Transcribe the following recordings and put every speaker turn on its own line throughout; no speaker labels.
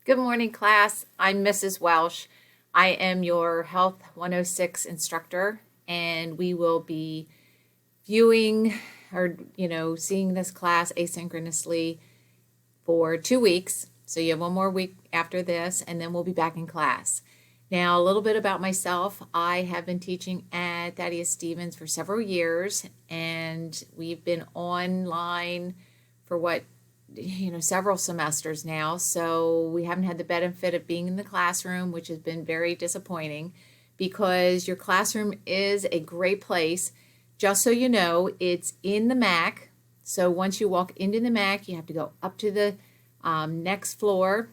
Good morning, class. I'm Mrs. Welsh. I am your Health 106 instructor, and we will be viewing or, seeing this class asynchronously for 2 weeks. So you have one more week after this, and then we'll be back in class. Now, a little bit about myself. I have been teaching at Thaddeus Stevens for several years, and we've been online for several semesters now. So we haven't had the benefit of being in the classroom, which has been very disappointing because your classroom is a great place. Just so you know, it's in the MAC. So once you walk into the MAC, you have to go up to the next floor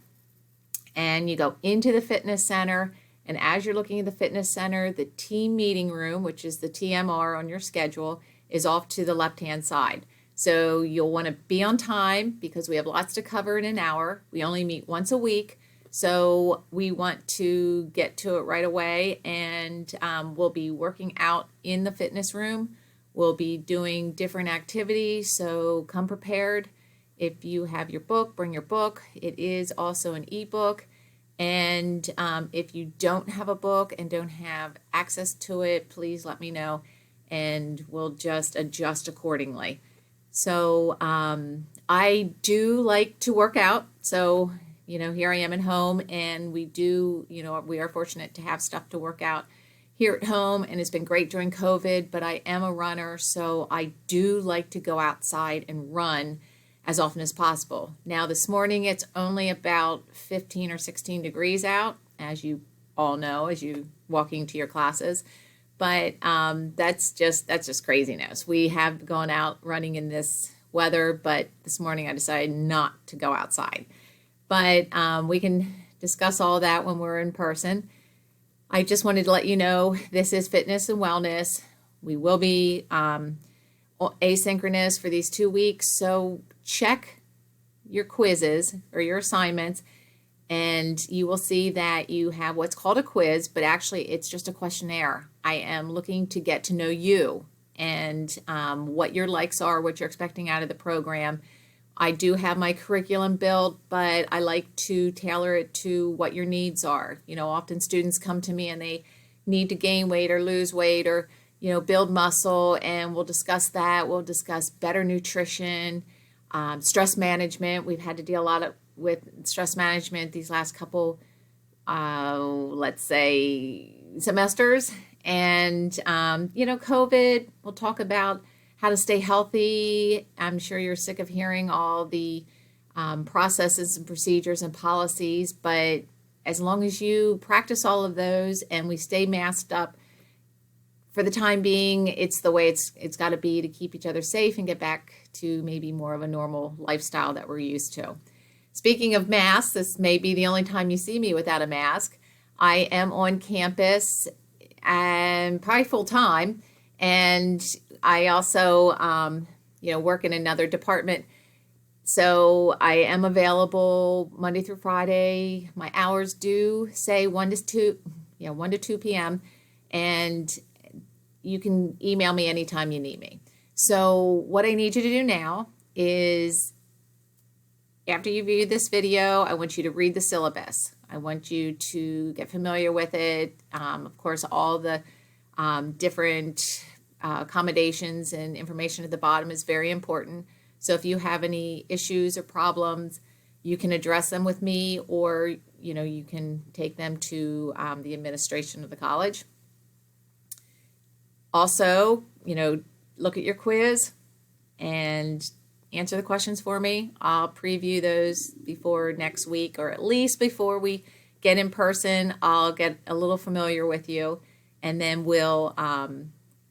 and you go into the fitness center. And as you're looking at the fitness center, the team meeting room, which is the TMR on your schedule, is off to the left-hand side. So you'll want to be on time because we have lots to cover in an hour. We only meet once a week, so we want to get to it right away. And we'll be working out in the fitness room. We'll be doing different activities, so come prepared. If you have your book, bring your book. It is also an ebook. And if you don't have a book and don't have access to it, please let me know, and we'll just adjust accordingly. So I do like to work out. So, here I am at home, and we are fortunate to have stuff to work out here at home, and it's been great during COVID, but I am a runner, so I do like to go outside and run as often as possible. Now, this morning, it's only about 15 or 16 degrees out, as you all know, as you walking to your classes. But that's just craziness. We have gone out running in this weather, but this morning I decided not to go outside. But we can discuss all that when we're in person. I just wanted to let you know this is fitness and wellness. We will be asynchronous for these 2 weeks, so check your quizzes or your assignments, and you will see that you have what's called a quiz, but actually it's just a questionnaire. I am looking to get to know you and what your likes are, what you're expecting out of the program. I do have my curriculum built, but I like to tailor it to what your needs are. Often students come to me and they need to gain weight or lose weight or, build muscle, and we'll discuss that. We'll discuss better nutrition, stress management. We've had to deal a lot with stress management these last couple, let's say, semesters. And, COVID, we'll talk about how to stay healthy. I'm sure you're sick of hearing all the processes and procedures and policies, but as long as you practice all of those and we stay masked up, for the time being, it's the way it's got to be to keep each other safe and get back to maybe more of a normal lifestyle that we're used to. Speaking of masks, this may be the only time you see me without a mask. I am on campus and probably full time, and I also work in another department. So I am available Monday through Friday. My hours do say 1 to 2 p.m. and you can email me anytime you need me. So what I need you to do now is, after you view this video, I want you to read the syllabus. I want you to get familiar with it. Of course, all the different accommodations and information at the bottom is very important. So if you have any issues or problems, you can address them with me, or you can take them to the administration of the college. Also, look at your quiz and answer the questions for me. I'll preview those before next week, or at least before we get in person. I'll get a little familiar with you, and then we'll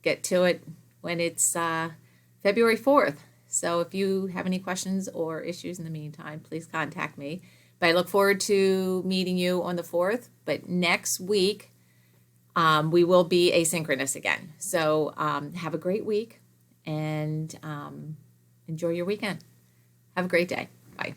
get to it when it's February 4th. So if you have any questions or issues in the meantime, please contact me. But I look forward to meeting you on the 4th. But next week, we will be asynchronous again. So have a great week, and enjoy your weekend. Have a great day. Bye.